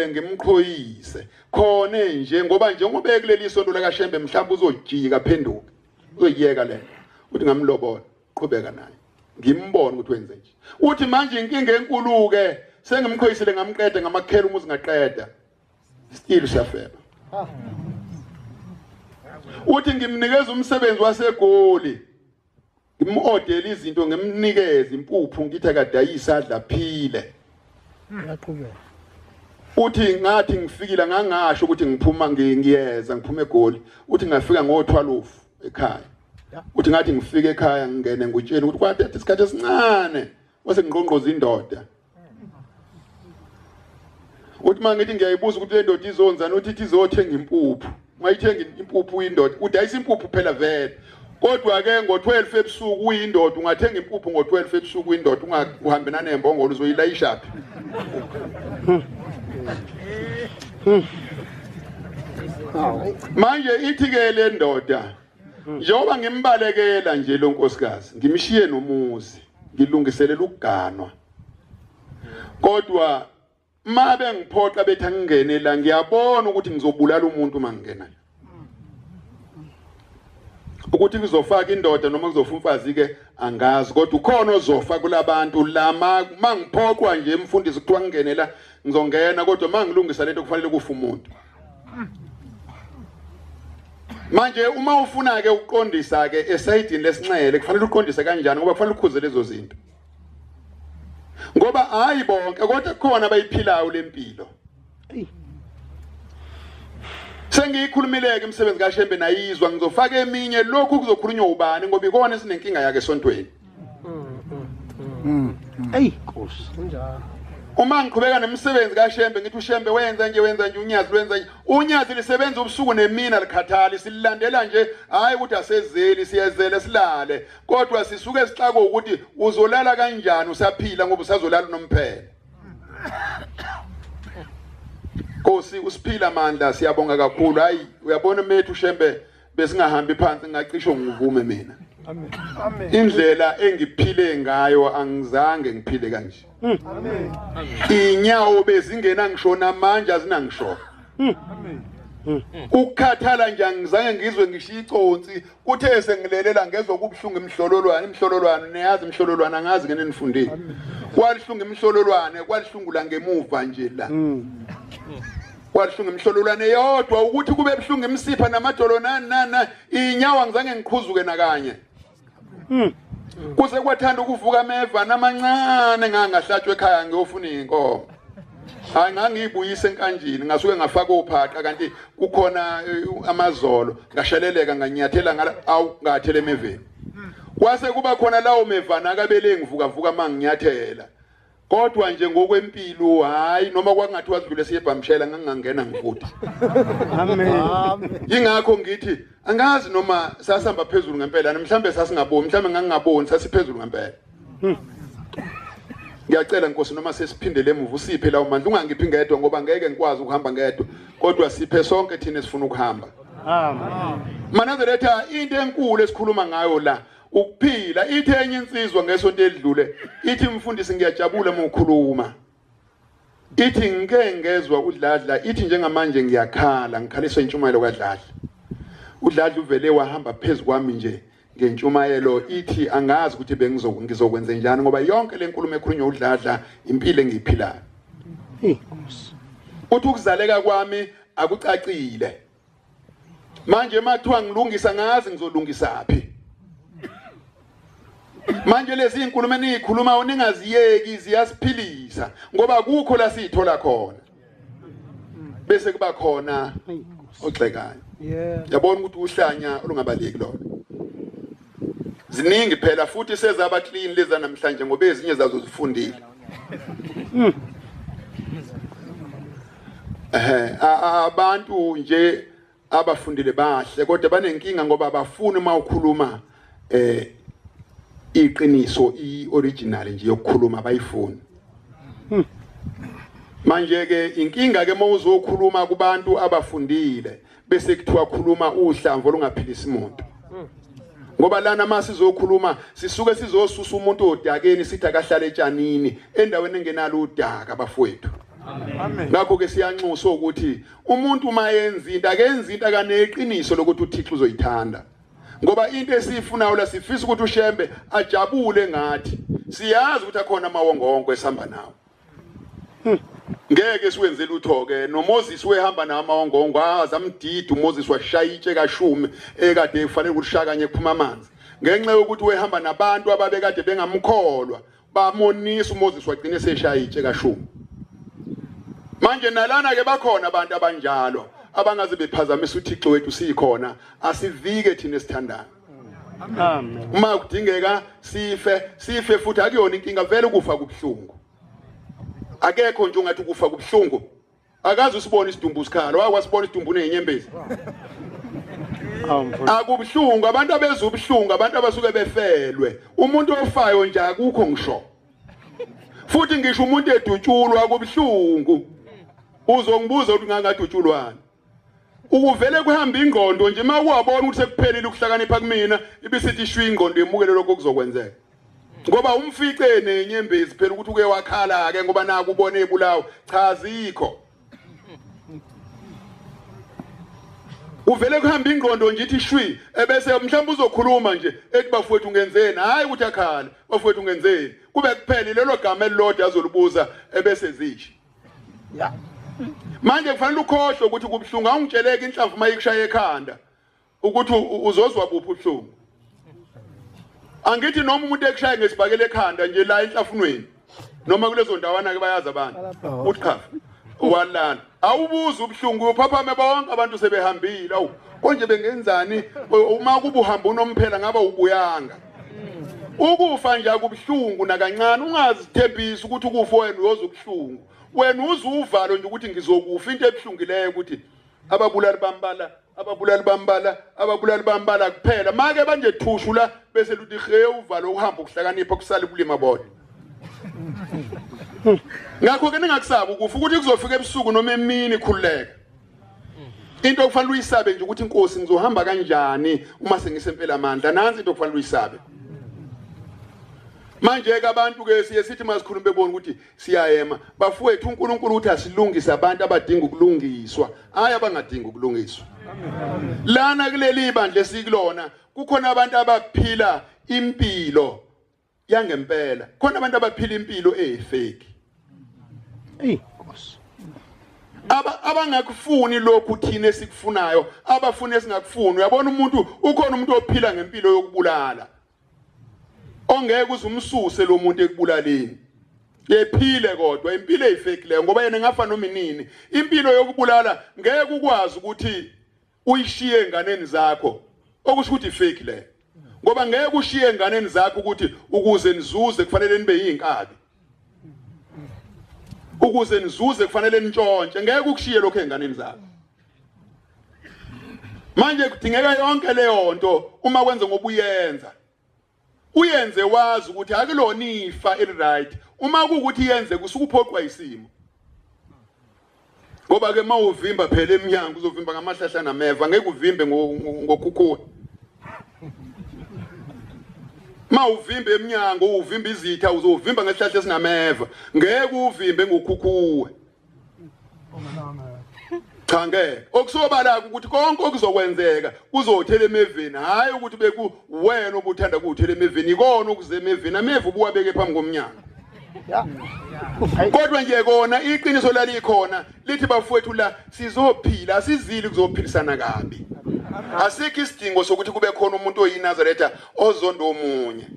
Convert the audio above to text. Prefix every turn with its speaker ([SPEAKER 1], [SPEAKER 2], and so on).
[SPEAKER 1] ngimqhoyise khona nje ngoba njengoba ekuleli isonto lakaShembe mhlawumbe uzojika phenduka uzoyiyeka le uthi ngamlobola qhubeka naye ngimbone ukuthi wenze nje uthi manje inkinga enkulu ke sengimqhoyisile ngamqede ngamakhela umuzi ngaqeda still siyafeba uthi ngimnikeza umsebenzi waseGoli ngimodela izinto ngimnikeze impuphu ngithi akadayisa adla phile
[SPEAKER 2] Yaqhubeka.
[SPEAKER 1] uthi ngathi ngifikile ngangasho ukuthi ngiphuma ngiyeza ngiphuma eGoli uthi ngafika ngo12 ekhaya uthi ngathi ngifike ekhaya ngene ngutsheni ukuthi kwathethe isikhathi esincane wase ngqonqoza indoda uthi mangithi ngiyayibuza ukuthi le ndoda izonzana uthi izothenga impuphu ungayithenga impuphu indoda udayisa impuphu phela vele kodwa ke ngo12 ebusuku uyindoda ungathenga impuphu ngo12 ebusuku uyindoda uhambe nanembongolo uzoyilayisha phi manje ithi ke le ndoda njengoba ngimbalekela nje lo nkosikazi ngimshiye nomuzi ngilungiselela ukuganwa kodwa mabe ngiphoqa bethi angingene la ngiyabona ukuthi ngizobulala umuntu mangingena ukuthi kuzofaka indoda noma kuzofa umfazi ke angazi kodwa ukhona ozofa kulabantu lama mangiphoqwa nje emfundisi kuthiwa ngingene la ngizongena kodwa mangilungisa lento kufanele kufa umuntu manje uma ufuna ke uqondisa ke esayidini lesinxele kufanele uqondise kanjani ngoba kufanele ukhuze lezo zinto ngoba hayi bonke kodwa khona bayiphilayo lempilo sengiyikhulumileke imisebenzi kaShembe nayizwa ngizofaka eminye lokhu kuzokhulunywa ubani ngoba ikona sinenkinga yake esontweni
[SPEAKER 2] Nkosi kunjalo
[SPEAKER 1] uma ngiqhubeka nemisebenzi kaShembe ngithi uShembe wenza nje unyazi lwenza nje unyazi lisebenza ubusuku nemina likhathali sililandela nje hayi ukuthi asezeli siyezele silale kodwa sisuke sixako ukuthi uzolala kanjani usaphila ngoba usazolala nomphela Nkosi usiphila amandla siyabonga kakhulu hayi uyabona methu uShembe besingahambi phansi ngacisho ngivume mina
[SPEAKER 2] Amen.
[SPEAKER 1] indlela engiphile ngayo angizange ngiphile kanje
[SPEAKER 2] Amen.
[SPEAKER 1] inyawo bezingena ngishona manje azinangisho ukukhathala nje angizange ngizwe ngishiya iconsi kuthe sengilelela ngezwe kubhlungu imhlololwane neyazi imhlololwane angazi ngene nifundile kwalihlungu imhlololwane kwalihlungula ngemuva nje la kwalihlungu imhlololwane yodwa ukuthi kube buhlungu imsipha namadolo nani inyawo angizange ngiqhuzuke nakanye kuse kwathanda ukuvuka ameva namancane ngangahlatshwe ekhaya ngiyofuna inkomo hayi ngangiyibuyise enkanjini ngasuke ngafaka ophaqa kanti kukhona amazolo ngasheleleka nganyathela ngala awu ngathele emeveni kwase kuba khona lawo mevana akabele ngivuka manginyathela kodwa nje ngokwempilo hayi noma kwakungathi wadlule siyebhamshela ngangangena ngifuthi
[SPEAKER 2] Amen.
[SPEAKER 1] ingakho ngithi angazi noma sasihamba phezulu ngempela mhlambe sasingaboni mhlambe ngangingaboni sasiphezulu ngempela ngiyacela Nkosi noma sesiphindele emuva usiphe lawo mandla ungangiphi ngedwa ngoba ngeke ngikwazi ukuhamba ngedwa kodwa siphe sonke thina sifuna ukuhamba
[SPEAKER 2] Amen.
[SPEAKER 1] Manazeretha into enkulu esikhuluma ngayo la ukuphila ithi enye insizwa ngesonto edlule ithi mfundisi ngiyajabula uma ukhuluma ithi ngeke ngezwe udladla ithi njengamanje ngiyakhala ngikhaliswa intshumayelo kaDladla uDladla uvele wahamba phezulu kwami nje ngentshumayelo ithi angazi ukuthi ngizokwenza njani ngoba yonke lenkulumo ekhulunywa uDladla impilo engiyiphilayo
[SPEAKER 2] Nkosi
[SPEAKER 1] uthi ukuzaleka kwami akucacile manje mathiwa ngilungisa ngazi ngizolungisa phi manje lezi inkulumo enikhuluma uningaziyeki ziyasiphilisa ngoba kukho la sithola khona bese kuba khona ogxekayo yabona ukuthi uhlanya olungabaleki lona ziningi phela futhi sezaba clean leza namhlanje ngoba ezinye zazo zifundile abantu nje abafundile bahle kodwa banenkinga ngoba abafuni uma ukhuluma iqiniso ioriginal nje yokukhuluma abayifuni manje ke inkinga ke mawuzokhuluma kubantu abafundile bese kuthiwa khuluma uhlamvu olungaphilisa umuntu ngoba lana masizokhuluma sisuke sizosusa umuntu odakeni sithi akahlale etshanini endaweni engenalo udaka abafowethu
[SPEAKER 2] Amen.
[SPEAKER 1] Ngakho ke siyanxusa ukuthi umuntu mayenza into akenza into akaneqiniso lokuthi uThixo uzoyithanda. Ngoba into esifunayo la sifisa ukuthi uShembe ajabule ngathi. Siyazi ukuthi akhona amawongwongo esihamba nawo. Ngeke siwenze lutho ke noMoses wehamba namawongwongo azamdida uMoses washaya itshe kaShume ekade kufanele ukuthi shakanye kuphuma amanzi. Ngenxa yokuthi wehamba nabantu ababekade bengamkholwa bamonisa uMoses wagcina seshaya itshe kaShume. Manje nalana ke bakhona abantu abanjalo abangaze bephazamisa uThixo wethu sikhona asivike thina esithandayo.
[SPEAKER 2] Amen.
[SPEAKER 1] Uma kudingeka sife futhi akuyona inkinga vele ukufa kubhlungu. Akekho nje ungathi ukufa kubhlungu. Akazi usibona isidumbu sikhala wakwasibona isidumbu nenyembezi. Akubhlungu abantu abeza ubhlungu abantu abasuke befelwe. Umuntu ofayo nje akukho ngisho. Futhi ngisho umuntu edutshulwa akubhlungu. Uzongibuza ukuthi ngangadutshulwana. Ukuvele kuhamba ingqondo nje makuwabona ukuthi sekuphelile ukuhlakanipha kumina ibisithi shwi ingqondo yemukele lokho kuzokwenzeka. Ngoba umfice nenyembezi phela ukuthi uke wakhala ke ngoba naku ubone ebulawo cha zikho. Uvele kuhamba ingqondo nje ithi shwi ebese mhlawumbe uzokhuluma nje ethi bafowethu ungenzeni hayi ukuthi akhala bafowethu ungenzeni kube kuphela lelo gama elilodwa azolibuza ebese zishi.
[SPEAKER 2] Yeah.
[SPEAKER 1] Manje kufanele ukhohle ukuthi kubhlungu awungitsheleke inhlamvu mayikushaya ekhanda ukuthi uzozwa buphi ubhlungu. Angithi noma umuntu ekushaye ngesibhakele ekhanda nje la enhlafunweni noma kulezo ndawana ke bayazi abantu uthi khafa walala awubuza ubhlungu uphaphame bonke abantu sebehambile awu konje bengenzani uma kuba uhamba unomphela ngaba ubuyanga ukufa nje akubhlungu nakancane ungazithembisa ukuthi ukufa wena uyoza ubhlungu wena uzuvalo nje ukuthi ngizokufa into ebhlungileyo ukuthi ababulali bambala kuphela make banje thushu la bese luthi he uvalo uhamba ukuhlakanipha kusala ubulima bodwa. Ngakho ke ningakusaba ukufa ukuthi kuzofika ebusuku noma emini khululeka. Into okufanele uyisabe nje ukuthi inkosi ngizohamba kanjani uma sengisempela amandla nansi into okufanele uyisabe. Manje ke abantu ke siye sithi masikhulume bebona ukuthi siyayema bafowethu uNkulunkulu uthi asilungise abantu abadinga ukulungiswa hayi abangadingi ukulungiswa. Lana kuleli bandla esikulona kukhona abantu abaphila impilo yangempela khona abantu abaphila impilo efake.
[SPEAKER 2] Nkosi.
[SPEAKER 1] Abangakufuni lokhu thina esikufunayo abafuna esingakufuni uyabona umuntu ukhona umuntu ophila ngempilo yokubulala. Ongeke uzumsuse lo muntu ekubulaleni. Yephile kodwa impilo efake leyo ngoba yena ngafa noma inini. Impilo yokubulala ngeke ukwazi ukuthi uyishiye enganeni zakho. Okusho ukuthi fake leyo. Ngoba ngeke ushiye enganeni zakho ukuthi ukuze nizuze kufanele nibe yinkabi. Ukuze nizuze kufanele nitshontshe ngeke ukushiye lokho enganeni zakho. Manje kudingeka yonke leyo nto uma kwenze ngobuyenza. Uyenze wazi ukuthi akulona ifa eliright uma kuukuthi yenze kusukuphoqwa isimo. Ngoba ke mawuvimba phela eminyango uzovimba ngamahlahla nameva ngeke uvimbe ngokhukhuwa. Mawuvimba eminyango uvimba izitha uzovimba ngesihlahla esinameva ngeke uvimbe ngokhukhuwa. Cha ngeke okusobala ukuthi konke okuzokwenzeka kuzothela emeveni hayi ukuthi beku wena obuthanda ukuthela emeveni ikona ukuze emeveni ameva ubuwabeke phambi komnyango. Kodwa nje kona iqiniso lalikhona lithi bafowethu la sizophila sizili kuzophilisana kabi. Asikho isidingo sokuthi kube khona umuntu oyinazaretha ozondo omunye.